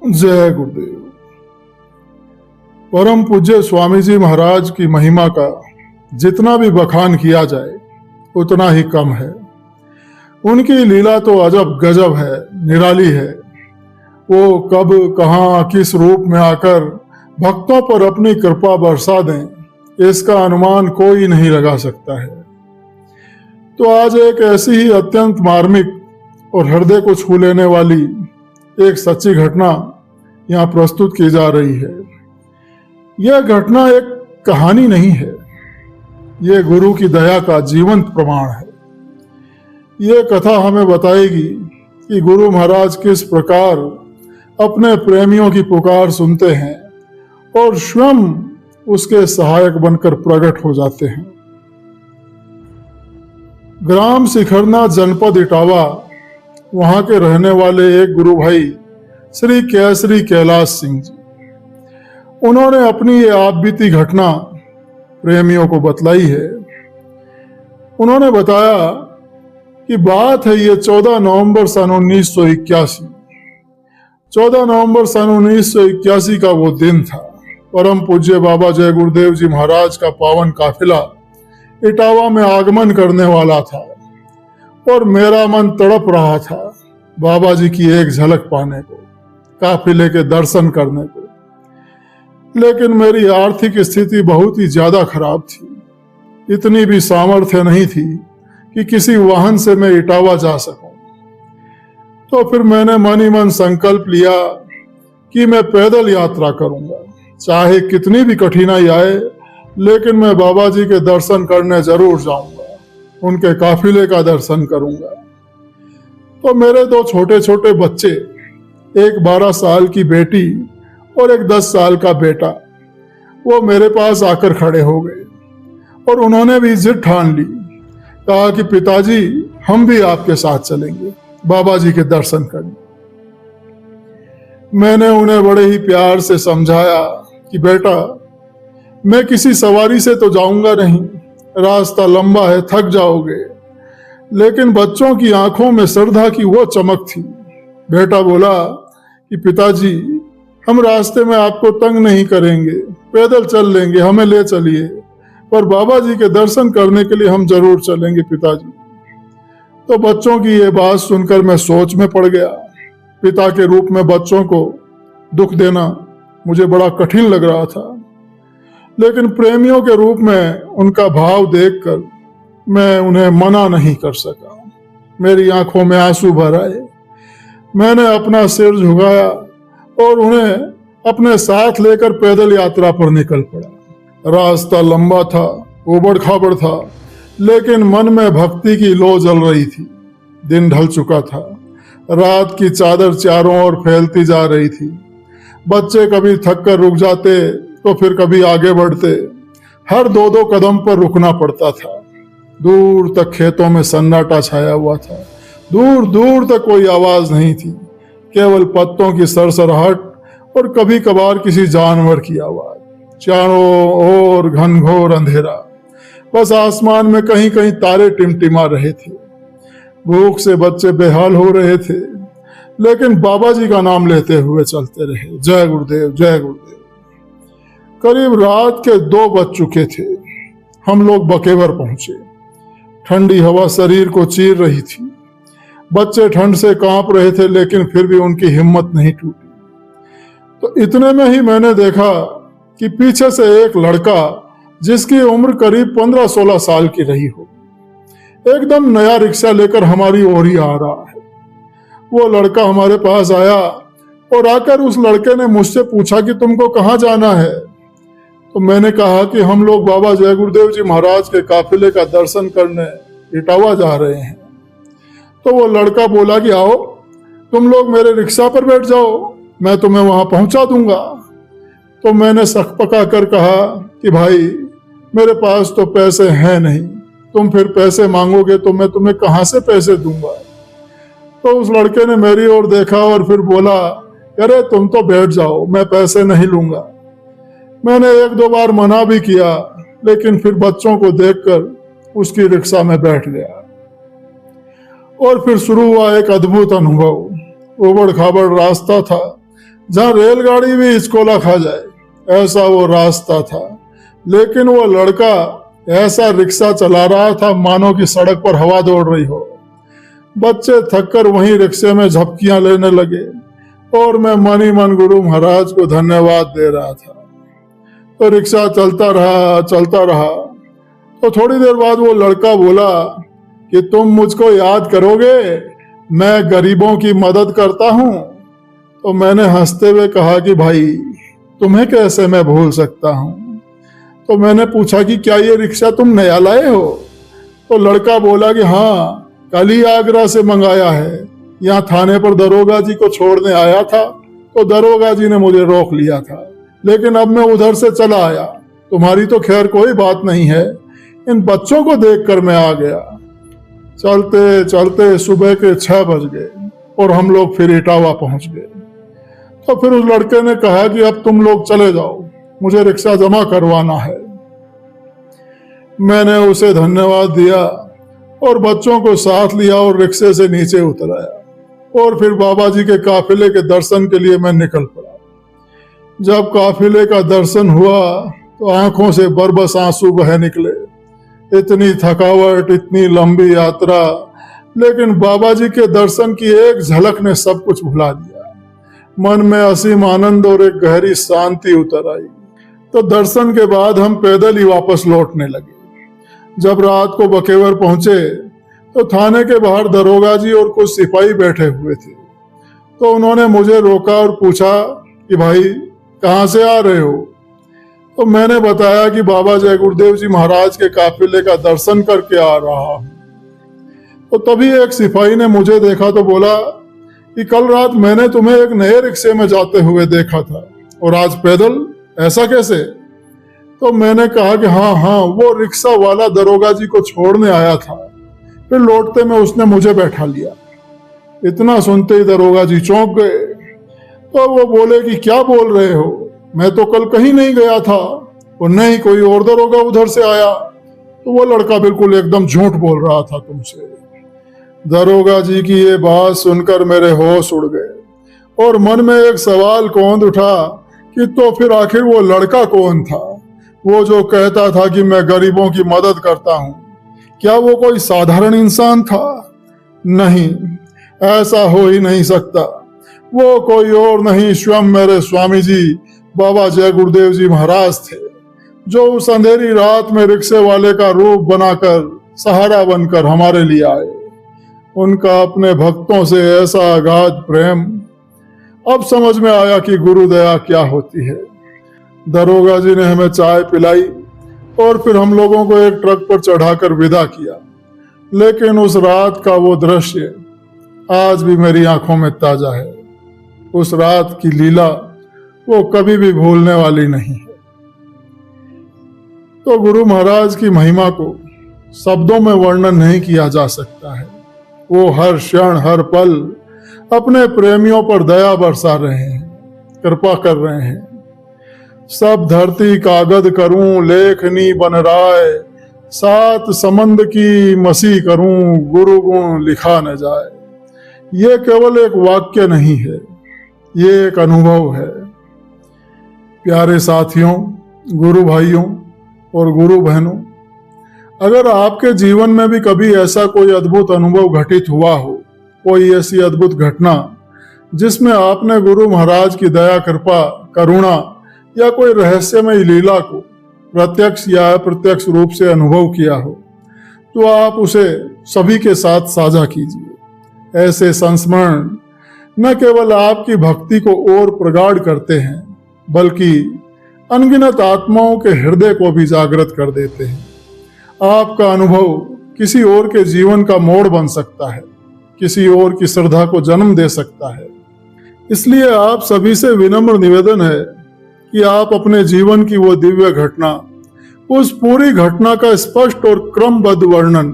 जय गुरुदेव। परम पूज्य स्वामी जी महाराज की महिमा का जितना भी बखान किया जाए उतना ही कम है। उनकी लीला तो अजब गजब है, निराली है। वो कब कहाँ किस रूप में आकर भक्तों पर अपनी कृपा बरसा दें, इसका अनुमान कोई नहीं लगा सकता है। तो आज एक ऐसी ही अत्यंत मार्मिक और हृदय को छू लेने वाली एक सच्ची घटना यहाँ प्रस्तुत की जा रही है। यह घटना एक कहानी नहीं है, यह गुरु की दया का जीवंत प्रमाण है। यह कथा हमें बताएगी कि गुरु महाराज किस प्रकार अपने प्रेमियों की पुकार सुनते हैं और स्वयं उसके सहायक बनकर प्रकट हो जाते हैं। ग्राम शिखरनाथ, जनपद इटावा, वहां के रहने वाले एक गुरु भाई श्री केसरी कैलाश सिंह जी, उन्होंने अपनी ये आप बीती घटना प्रेमियों को बतलाई है। उन्होंने बताया कि बात है ये 14 नवंबर सन 1981। 14 नवंबर सन 1981 का वो दिन था। परम पूज्य बाबा जय गुरुदेव जी महाराज का पावन काफिला इटावा में आगमन करने वाला था और मेरा मन तड़प रहा था बाबा जी की एक झलक पाने को, काफिले के दर्शन करने को। लेकिन मेरी आर्थिक स्थिति बहुत ही ज्यादा खराब थी। इतनी भी सामर्थ्य नहीं थी कि किसी वाहन से मैं इटावा जा सकूं। तो फिर मैंने मन ही मन संकल्प लिया कि मैं पैदल यात्रा करूंगा, चाहे कितनी भी कठिनाई आए, लेकिन मैं बाबा जी के दर्शन करने जरूर जाऊंगा, उनके काफिले का दर्शन करूंगा। तो मेरे दो छोटे छोटे बच्चे, एक 12 साल की बेटी और एक 10 साल का बेटा, वो मेरे पास आकर खड़े हो गए और उन्होंने भी जिद ठान ली। कहा कि पिताजी, हम भी आपके साथ चलेंगे बाबा जी के दर्शन करने। मैंने उन्हें बड़े ही प्यार से समझाया कि बेटा, मैं किसी सवारी से तो जाऊंगा नहीं, रास्ता लंबा है, थक जाओगे। लेकिन बच्चों की आंखों में श्रद्धा की वो चमक थी। बेटा बोला कि पिताजी, हम रास्ते में आपको तंग नहीं करेंगे, पैदल चल लेंगे, हमें ले चलिए, पर बाबा जी के दर्शन करने के लिए हम जरूर चलेंगे पिताजी। तो बच्चों की ये बात सुनकर मैं सोच में पड़ गया। पिता के रूप में बच्चों को दुख देना मुझे बड़ा कठिन लग रहा था, लेकिन प्रेमियों के रूप में उनका भाव देखकर मैं उन्हें मना नहीं कर सका। मेरी आंखों में आंसू भर आए। मैंने अपना सिर झुकाया और उन्हें अपने साथ लेकर पैदल यात्रा पर निकल पड़ा। रास्ता लंबा था, उबड़ खाबड़ था, लेकिन मन में भक्ति की लौ जल रही थी। दिन ढल चुका था, रात की चादर चारों ओर फैलती जा रही थी। बच्चे कभी थक कर रुक जाते तो फिर कभी आगे बढ़ते। हर 2-2 कदम पर रुकना पड़ता था। दूर तक खेतों में सन्नाटा छाया हुआ था। दूर दूर तक कोई आवाज नहीं थी, केवल पत्तों की सरसराहट और कभी कभार किसी जानवर की आवाज। चारों ओर घनघोर अंधेरा, बस आसमान में कहीं कहीं तारे टिमटिमा रहे थे। भूख से बच्चे बेहाल हो रहे थे, लेकिन बाबा जी का नाम लेते हुए चलते रहे। जय गुरुदेव, जय गुरुदेव। करीब रात के 2 बज चुके थे। हम लोग बकेवर पहुंचे। ठंडी हवा शरीर को चीर रही थी। बच्चे ठंड से कांप रहे थे, लेकिन फिर भी उनकी हिम्मत नहीं टूटी। तो इतने में ही मैंने देखा कि पीछे से एक लड़का, जिसकी उम्र करीब 15-16 साल की रही हो, एकदम नया रिक्शा लेकर हमारी ओर ही आ रहा है। वो लड़का हमारे पास आया और आकर उस लड़के ने मुझसे पूछा कि तुमको कहाँ जाना है। तो मैंने कहा कि हम लोग बाबा जय गुरुदेव जी महाराज के काफिले का दर्शन करने इटावा जा रहे हैं। तो वो लड़का बोला कि आओ, तुम लोग मेरे रिक्शा पर बैठ जाओ, मैं तुम्हें वहां पहुंचा दूंगा। तो मैंने सकपका कर कहा कि भाई, मेरे पास तो पैसे हैं नहीं, तुम फिर पैसे मांगोगे तो मैं तुम्हें कहां से पैसे दूंगा। तो उस लड़के ने मेरी ओर देखा और फिर बोला, अरे तुम तो बैठ जाओ, मैं पैसे नहीं लूंगा। मैंने 1-2 बार मना भी किया, लेकिन फिर बच्चों को देखकर उसकी रिक्शा में बैठ गया। और फिर शुरू हुआ एक अद्भुत अनुभव। उबड़ खाबड़ रास्ता था, जहां रेलगाड़ी भी हिचकोला खा जाए, ऐसा वो रास्ता था। लेकिन वो लड़का ऐसा रिक्शा चला रहा था मानो कि सड़क पर हवा दौड़ रही हो। बच्चे थककर वहीं रिक्शे में झपकियां लेने लगे और मैं मन ही मन गुरु महाराज को धन्यवाद दे रहा था। तो रिक्शा चलता रहा। तो थोड़ी देर बाद वो लड़का बोला कि तुम मुझको याद करोगे, मैं गरीबों की मदद करता हूं। तो मैंने हंसते हुए कहा कि भाई तुम्हें कैसे मैं भूल सकता हूं। तो मैंने पूछा कि क्या ये रिक्शा तुम नया लाए हो? तो लड़का बोला कि हाँ, कल ही आगरा से मंगाया है। यहाँ थाने पर दरोगा जी को छोड़ने आया था तो दरोगा जी ने मुझे रोक लिया था, लेकिन अब मैं उधर से चला आया। तुम्हारी तो खैर कोई बात नहीं है, इन बच्चों को देखकर मैं आ गया। चलते चलते सुबह के 6 बज गए और हम लोग फिर इटावा पहुंच गए। तो फिर उस लड़के ने कहा कि अब तुम लोग चले जाओ, मुझे रिक्शा जमा करवाना है। मैंने उसे धन्यवाद दिया और बच्चों को साथ लिया और रिक्शे से नीचे उतर आया और फिर बाबा जी के काफिले के दर्शन के लिए मैं निकल पड़ा। जब काफिले का दर्शन हुआ तो आंखों से बरबस आंसू बह निकले। इतनी थकावट, इतनी लंबी यात्रा, लेकिन बाबा जी के दर्शन की एक झलक ने सब कुछ भुला दिया। मन में असीम आनंद और एक गहरी शांति उतर आई। तो दर्शन के बाद हम पैदल ही वापस लौटने लगे। जब रात को बकेवर पहुंचे तो थाने के बाहर दरोगा जी और कुछ सिपाही बैठे हुए थे। तो उन्होंने मुझे रोका और पूछा कि भाई कहाँ से आ रहे हो? तो मैंने बताया कि बाबा जय गुरुदेव जी महाराज के काफिले का दर्शन करके आ रहा हूं। तो तभी एक सिपाही ने मुझे देखा तो बोला कि कल रात मैंने तुम्हें एक नए रिक्शे में जाते हुए देखा था और आज पैदल, ऐसा कैसे? तो मैंने कहा कि हाँ, वो रिक्शा वाला दरोगा जी को छोड़ने आया था, फिर लौटते में उसने मुझे बैठा लिया। इतना सुनते ही दरोगा जी चौंक गए। तो वो बोले कि क्या बोल रहे हो, मैं तो कल कहीं नहीं गया था। और नहीं, कोई और दरोगा उधर से आया। तो वो लड़का बिल्कुल एकदम झूठ बोल रहा था तुमसे। दरोगा जी की ये बात सुनकर मेरे होश उड़ गए और मन में एक सवाल कौंध उठा कि तो फिर आखिर वो लड़का कौन था, वो जो कहता था कि मैं गरीबों की मदद करता हूं? क्या वो कोई साधारण इंसान था? नहीं, ऐसा हो ही नहीं सकता। वो कोई और नहीं, स्वयं मेरे स्वामी जी बाबा जय गुरुदेव जी महाराज थे, जो उस अंधेरी रात में रिक्शे वाले का रूप बनाकर, सहारा बनकर हमारे लिए आए। उनका अपने भक्तों से ऐसा अगाध प्रेम। अब समझ में आया कि गुरु दया क्या होती है। दरोगा जी ने हमें चाय पिलाई और फिर हम लोगों को एक ट्रक पर चढ़ाकर विदा किया। लेकिन उस रात का वो दृश्य आज भी मेरी आंखों में ताजा है। उस रात की लीला वो कभी भी भूलने वाली नहीं है। तो गुरु महाराज की महिमा को शब्दों में वर्णन नहीं किया जा सकता है। वो हर क्षण, हर पल अपने प्रेमियों पर दया बरसा रहे हैं, कृपा कर रहे हैं। सब धरती कागज करूं, लेखनी बन राय, सात समंद की मसी करूं, गुरु गुण लिखा न जाए। ये केवल एक वाक्य नहीं है, ये एक अनुभव है। प्यारे साथियों, गुरु भाइयों और गुरु बहनों, अगर आपके जीवन में भी कभी ऐसा कोई अद्भुत अनुभव घटित हुआ हो, कोई ऐसी अद्भुत घटना जिसमें आपने गुरु महाराज की दया, कृपा, करुणा या कोई रहस्यमय लीला को प्रत्यक्ष या अप्रत्यक्ष रूप से अनुभव किया हो, तो आप उसे सभी के साथ साझा कीजिए। ऐसे संस्मरण न केवल आपकी भक्ति को और प्रगाढ़ करते हैं, बल्कि अनगिनत आत्माओं के हृदय को भी जागृत कर देते हैं। आपका अनुभव किसी और के जीवन का मोड़ बन सकता है, किसी और की श्रद्धा को जन्म दे सकता है। इसलिए आप सभी से विनम्र निवेदन है कि आप अपने जीवन की वो दिव्य घटना, उस पूरी घटना का स्पष्ट और क्रमबद्ध वर्णन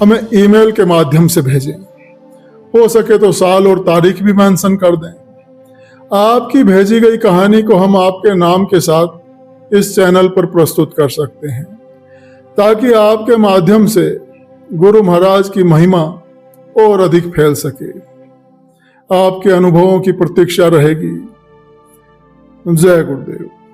हमें ईमेल के माध्यम से भेजें। हो सके तो साल और तारीख भी मेंशन कर दें। आपकी भेजी गई कहानी को हम आपके नाम के साथ इस चैनल पर प्रस्तुत कर सकते हैं, ताकि आपके माध्यम से गुरु महाराज की महिमा और अधिक फैल सके। आपके अनुभवों की प्रतीक्षा रहेगी। जय गुरुदेव।